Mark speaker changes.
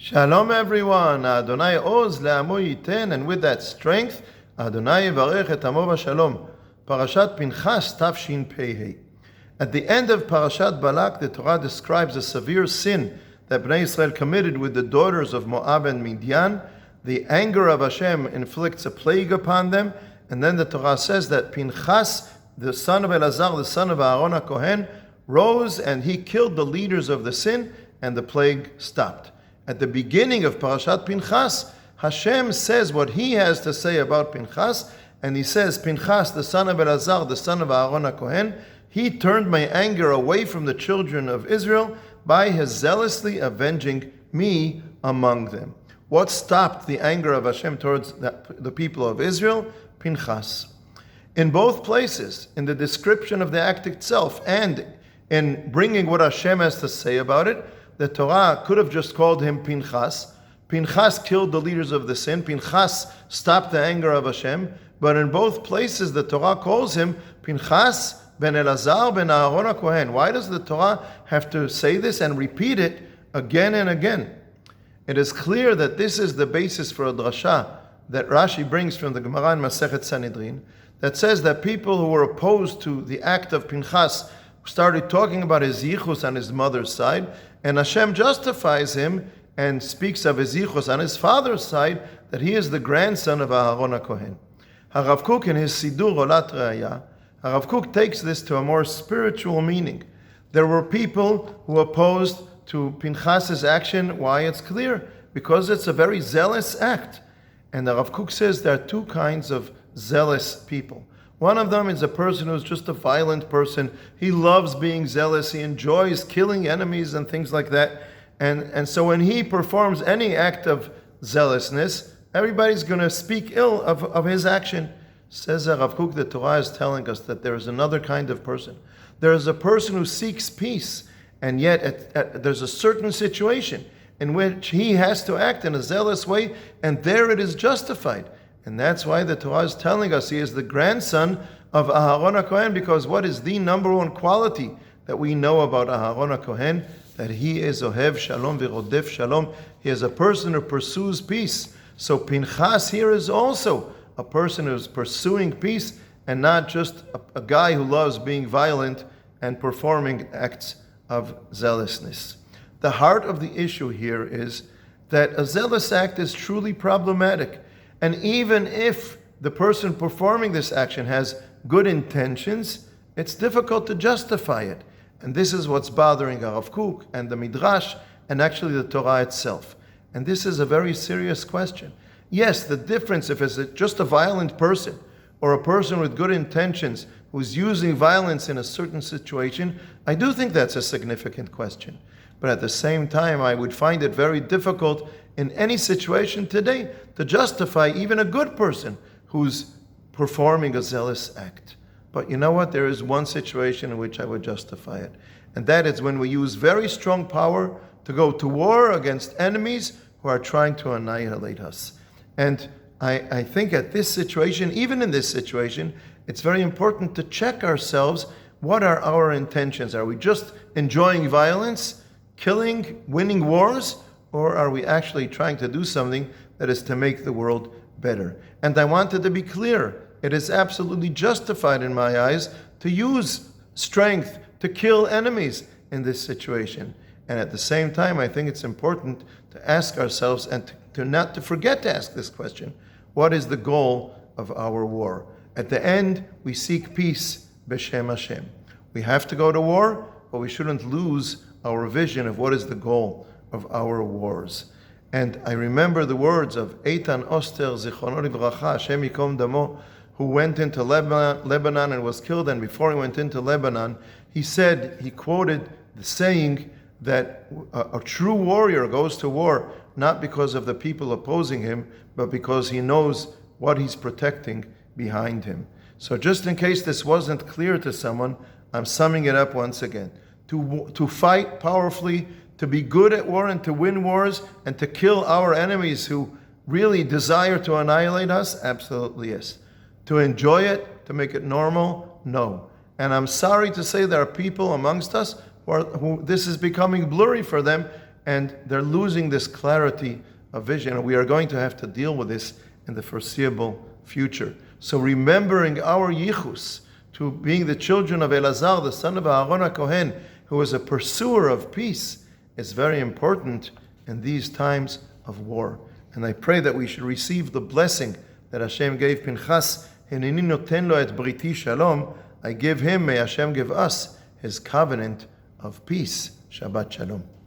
Speaker 1: Shalom everyone, Adonai Oz le'amo yiten, and with that strength, Adonai yivarech et amo v'shalom. Parashat Pinchas Tafshin Pei. At the end of Parashat Balak, the Torah describes a severe sin that Bnei Israel committed with the daughters of Moab and Midian. The anger of Hashem inflicts a plague upon them, and then the Torah says that Pinchas, the son of Eleazar, the son of Aharon hakohen, rose and he killed the leaders of the sin, and the plague stopped. At the beginning of Parashat Pinchas, Hashem says what he has to say about Pinchas, and he says, Pinchas, the son of Eleazar, the son of Aharon hakohen, he turned my anger away from the children of Israel by his zealously avenging me among them. What stopped the anger of Hashem towards the people of Israel? Pinchas. In both places, in the description of the act itself and in bringing what Hashem has to say about it, the Torah could have just called him Pinchas. Pinchas killed the leaders of the sin. Pinchas stopped the anger of Hashem. But in both places, the Torah calls him Pinchas ben Eleazar ben Aharon hakohen. Why does the Torah have to say this and repeat it again and again? It is clear that this is the basis for a drasha that Rashi brings from the Gemara in Masechet Sanhedrin that says that people who were opposed to the act of Pinchas started talking about his yichus on his mother's side, and Hashem justifies him and speaks of his yichus on his father's side, that he is the grandson of Aharon hakohen. Harav Kook in his Sidur Olat Re'aya, Harav Kook takes this to a more spiritual meaning. There were people who opposed to Pinchas's action. Why? It's clear. Because it's a very zealous act. And Harav Kook says there are two kinds of zealous people. One of them is a person who's just a violent person. He loves being zealous. He enjoys killing enemies and things like that. And so when he performs any act of zealousness, everybody's going to speak ill of his action. Says Harav Kook, the Torah is telling us that there is another kind of person. There is a person who seeks peace, and yet there's a certain situation in which he has to act in a zealous way, and there it is justified. And that's why the Torah is telling us he is the grandson of Aharon hakohen, because what is the number one quality that we know about Aharon hakohen? That he is Ohev Shalom v'rodef Shalom. He is a person who pursues peace. So Pinchas here is also a person who is pursuing peace and not just a guy who loves being violent and performing acts of zealousness. The heart of the issue here is that a zealous act is truly problematic. And even if the person performing this action has good intentions, it's difficult to justify it. And this is what's bothering Harav Kook and the Midrash and actually the Torah itself. And this is a very serious question. Yes, the difference if it's just a violent person or a person with good intentions who's using violence in a certain situation, I do think that's a significant question. But at the same time, I would find it very difficult in any situation today to justify even a good person who's performing a zealous act. But you know what? There is one situation in which I would justify it. And that is when we use very strong power to go to war against enemies who are trying to annihilate us. And I think at this situation, even in this situation, it's very important to check ourselves. What are our intentions? Are we just enjoying violence, killing, winning wars? Or are we actually trying to do something that is to make the world better? And I wanted to be clear. It is absolutely justified in my eyes to use strength to kill enemies in this situation. And at the same time, I think it's important to ask ourselves and to not to forget to ask this question. What is the goal of our war? At the end, we seek peace, b'shem Hashem. We have to go to war, but we shouldn't lose our vision of what is the goal of our wars. And I remember the words of Eitan Oster, Zichrono Livracha, Hashem Yikom Damo, who went into Lebanon and was killed. And before he went into Lebanon, he quoted the saying that a true warrior goes to war not because of the people opposing him, but because he knows what he's protecting behind him. So just in case this wasn't clear to someone, I'm summing it up once again. To fight powerfully, to be good at war and to win wars and to kill our enemies who really desire to annihilate us? Absolutely yes. To enjoy it, to make it normal? No. And I'm sorry to say there are people amongst us who this is becoming blurry for them, and they're losing this clarity of vision. And we are going to have to deal with this in the foreseeable future. So remembering our yichus, to being the children of Eleazar, the son of Aharon hakohen, who was a pursuer of peace, is very important in these times of war. And I pray that we should receive the blessing that Hashem gave Pinchas, Hineni noten lo et briti shalom, I give him, may Hashem give us, his covenant of peace. Shabbat shalom.